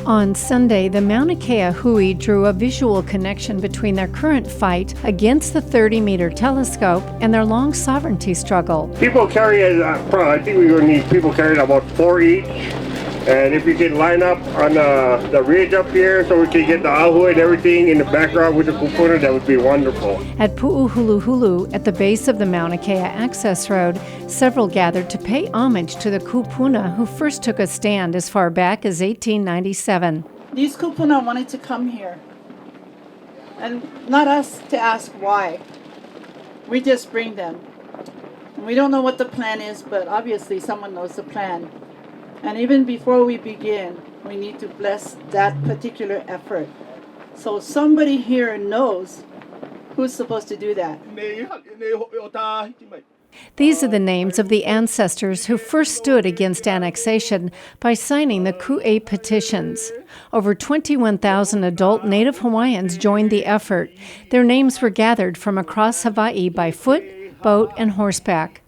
On Sunday, the Mauna Kea Hui drew a visual connection between their current fight against the 30-meter telescope and their long sovereignty struggle. People carry I think we're going to need people carrying about 4 each. And if you can line up on the ridge up here so we can get the ahu and everything in the background with the kupuna, that would be wonderful. At Pu'uhuluhulu, at the base of the Mauna Kea access road, several gathered to pay homage to the kupuna who first took a stand as far back as 1897. These kupuna wanted to come here, and not us to ask why. We just bring them. We don't know what the plan is, but obviously someone knows the plan. And even before we begin, we need to bless that particular effort. So somebody here knows who's supposed to do that. These are the names of the ancestors who first stood against annexation by signing the Ku'e petitions. Over 21,000 adult Native Hawaiians joined the effort. Their names were gathered from across Hawaii by foot, boat, and horseback.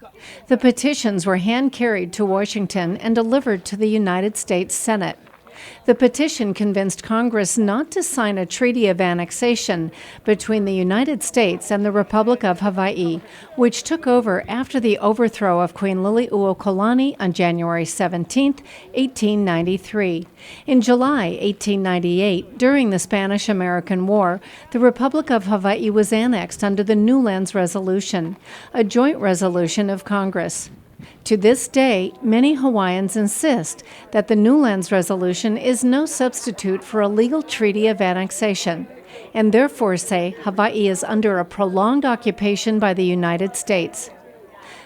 The petitions were hand-carried to Washington and delivered to the United States Senate. The petition convinced Congress not to sign a treaty of annexation between the United States and the Republic of Hawaii, which took over after the overthrow of Queen Liliuokalani on January 17, 1893. In July 1898, during the Spanish-American War, the Republic of Hawaii was annexed under the Newlands Resolution, a joint resolution of Congress. To this day, many Hawaiians insist that the Newlands Resolution is no substitute for a legal treaty of annexation, and therefore say Hawaii is under a prolonged occupation by the United States.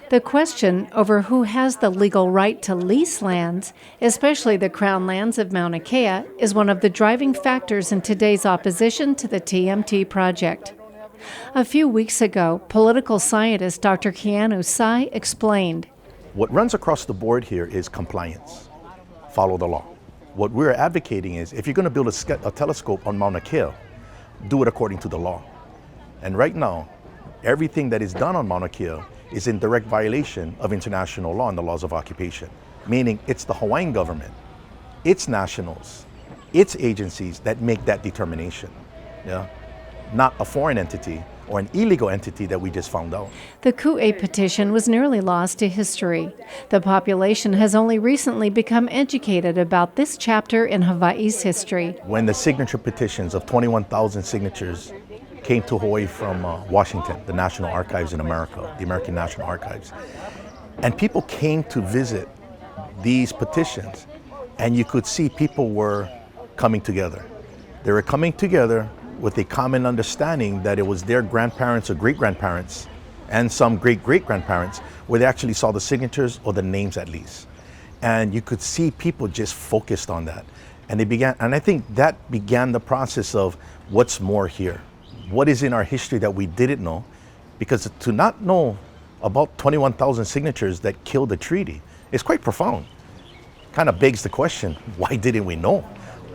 The question over who has the legal right to lease lands, especially the Crown lands of Mauna Kea, is one of the driving factors in today's opposition to the TMT project. A few weeks ago, political scientist Dr. Keanu Sai explained. What runs across the board here is compliance. Follow the law. What we're advocating is if you're going to build a telescope on Mauna Kea, do it according to the law. And right now, everything that is done on Mauna Kea is in direct violation of international law and the laws of occupation, meaning it's the Hawaiian government, its nationals, its agencies that make that determination, not a foreign entity or an illegal entity that we just found out. The Ku'e petition was nearly lost to history. The population has only recently become educated about this chapter in Hawaii's history. When the signature petitions of 21,000 signatures came to Hawaii from Washington, the National Archives in America, the American National Archives, and people came to visit these petitions, and you could see people were coming together. They were coming together with a common understanding that it was their grandparents or great-grandparents and some great-great-grandparents where they actually saw the signatures or the names at least. And you could see people just focused on that. And I think that began the process of what's more here. What is in our history that we didn't know? Because to not know about 21,000 signatures that killed the treaty is quite profound. Kind of begs the question, why didn't we know?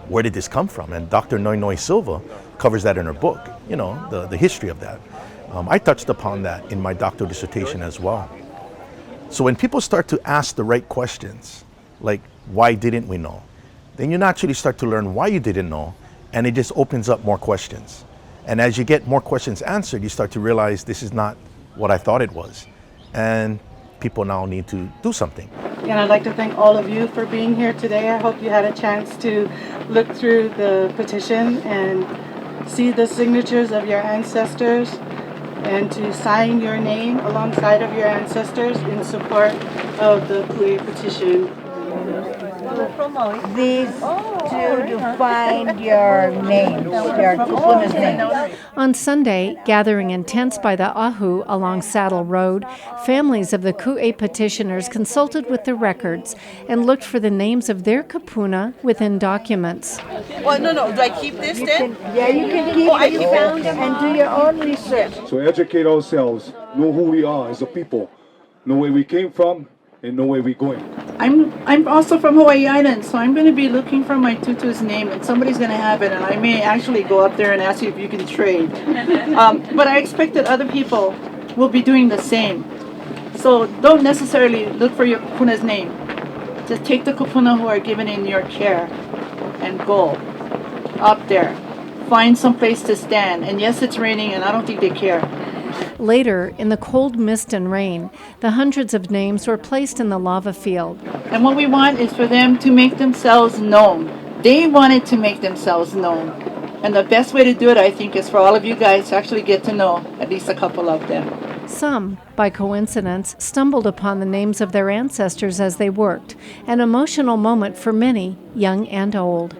Where did this come from? And Dr. Noinoi Silva covers that in her book, the history of that. I touched upon that in my doctoral dissertation as well. So when people start to ask the right questions, like why didn't we know? Then you naturally start to learn why you didn't know, and it just opens up more questions. And as you get more questions answered, you start to realize this is not what I thought it was. And people now need to do something. And I'd like to thank all of you for being here today. I hope you had a chance to look through the petition and see the signatures of your ancestors and to sign your name alongside of your ancestors in support of the Ku'e petition. These two to find your names, your kupuna's name. On Sunday, gathering in tents by the Ahu along Saddle Road, families of the Ku'e petitioners consulted with the records and looked for the names of their kupuna within documents. Well, no. Do I keep this then? You can keep it and do your own research. So educate ourselves, know who we are as a people, know where we came from, and know where we're going. I'm also from Hawaii Island, so I'm going to be looking for my tutu's name, and somebody's going to have it, and I may actually go up there and ask you if you can trade. But I expect that other people will be doing the same. So don't necessarily look for your kupuna's name. Just take the kupuna who are given in your care and go up there. Find some place to stand. And yes, it's raining, and I don't think they care. Later, in the cold mist and rain, the hundreds of names were placed in the lava field. And what we want is for them to make themselves known. They wanted to make themselves known. And the best way to do it, I think, is for all of you guys to actually get to know at least a couple of them. Some, by coincidence, stumbled upon the names of their ancestors as they worked, an emotional moment for many, young and old.